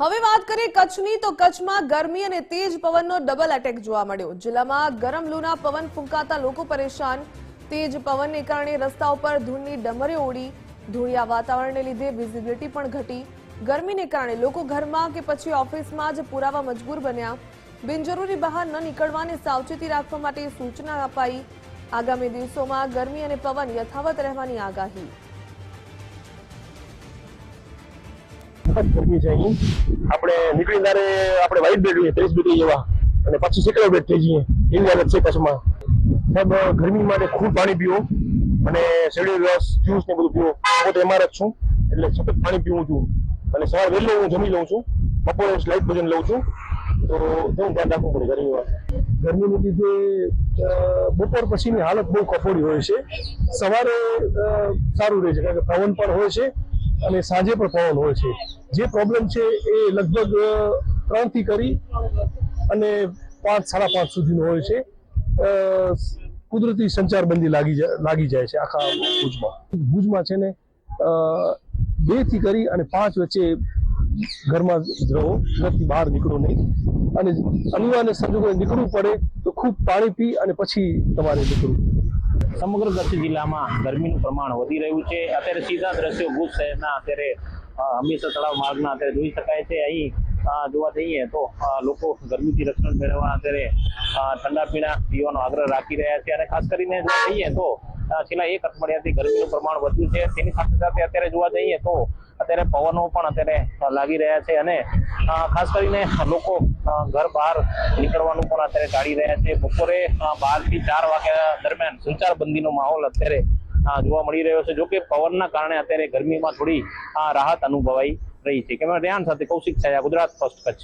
હવે વાત કરીએ કચ્છની તો કચ્છમાં ગરમી અને તેજ પવનનો ડબલ એટેક જોવા મળ્યો। જિલ્લામાં ગરમ લૂના પવન ફૂંકાતા લોકો પરેશાન। તેજ પવનને કારણે રસ્તા ઉપર ધૂળની ડમરીઓ ઉડી। ધૂળિયા વાતાવરણને લીધે વિઝિબિલિટી પણ ઘટી। ગરમીને કારણે લોકો ઘરમાં કે પછી ઓફિસમાં જ પુરાવા મજબૂર બન્યા। બિનજરૂરી બહાર ન નીકળવાની સાવચેતી રાખવા માટે સૂચના અપાઈ। આગામી દિવસોમાં ગરમી અને પવન યથાવત રહેવાની આગાહી। ગરમી છે અહીં આપણે નીકળી તારે આપણે વાઇટ બેડ લઈએ 30 ડિગ્રી જેવા અને પછી સેકન્ડ બેડ થઈ જઈએ એવી હાલત છે કચ્છમાં। સાહેબ ગરમી માટે ખૂબ પાણી પીવો અને શેરડી રસ જ્યુસ ને બધું પીવો। હું તો એમાં જ છું એટલે સતત પાણી પીવું છું અને સવારે વહેલો હું જમી લઉં છું, બપોરે લાઇટ ભોજન લઉં છું। તો થોડું ધ્યાન રાખવું પડે ગરમીમાં। ગરમીને લીધે બપોર પછીની હાલત બહુ કફોડી હોય છે। સવારે સારું રહે છે કારણ કે પવન પણ હોય છે અને સાંજે પણ પવન હોય છે। જે પ્રોબ્લેમ છે એ લગભગ 3 થી કરી અને 5 સાડા 5 સુધીનો હોય છે। કુદરતી સંચારબંધી લાગી જાય છે આખા ભુજમાં છે ને 2 થી કરી અને 5 વચ્ચે ઘરમાં જ રહો, ઘરથી બહાર નીકળો નહીં અને અનિવાર્ય સંજોગોએ નીકળવું પડે તો ખૂબ પાણી પી અને પછી તમારે નીકળવું। સમગ્ર કચ્છ જિલ્લામાં ગરમીનું પ્રમાણ વધી રહ્યું છે। અત્યારે સીધા દ્રશ્યો ભુજ શહેરના અત્યારે હમીરસર તળાવ માર્ગના અત્યારે જોઈ શકાય છે। અહીં જોવા જઈએ તો લોકો ગરમીથી રક્ષણ મેળવવા અત્યારે ઠંડા પીણા પીવાનો આગ્રહ રાખી રહ્યા છે અને ખાસ કરીને જોવા જઈએ તો છેલ્લા 1 અઠવાડિયાથી ગરમીનું પ્રમાણ વધ્યું છે। તેની સાથે સાથે અત્યારે જોવા જઈએ તો અત્યારે પવનો પણ અત્યારે લાગી રહ્યા છે અને ખાસ કરીને લોકો ઘર બહાર નીકળવાનું પણ અત્યારે ટાળી રહ્યા છે। બપોરે 12 થી 4 વાગ્યા દરમિયાન સંચારબંધીનો માહોલ અત્યારે જોવા મળી રહ્યો છે। જોકે પવનના કારણે અત્યારે ગરમીમાં થોડી રાહત અનુભવાઈ રહી છે। કેમેરા રેહાન સાથે કૌશિક છાયા, ગુજરાત ફર્સ્ટ કચ્છ।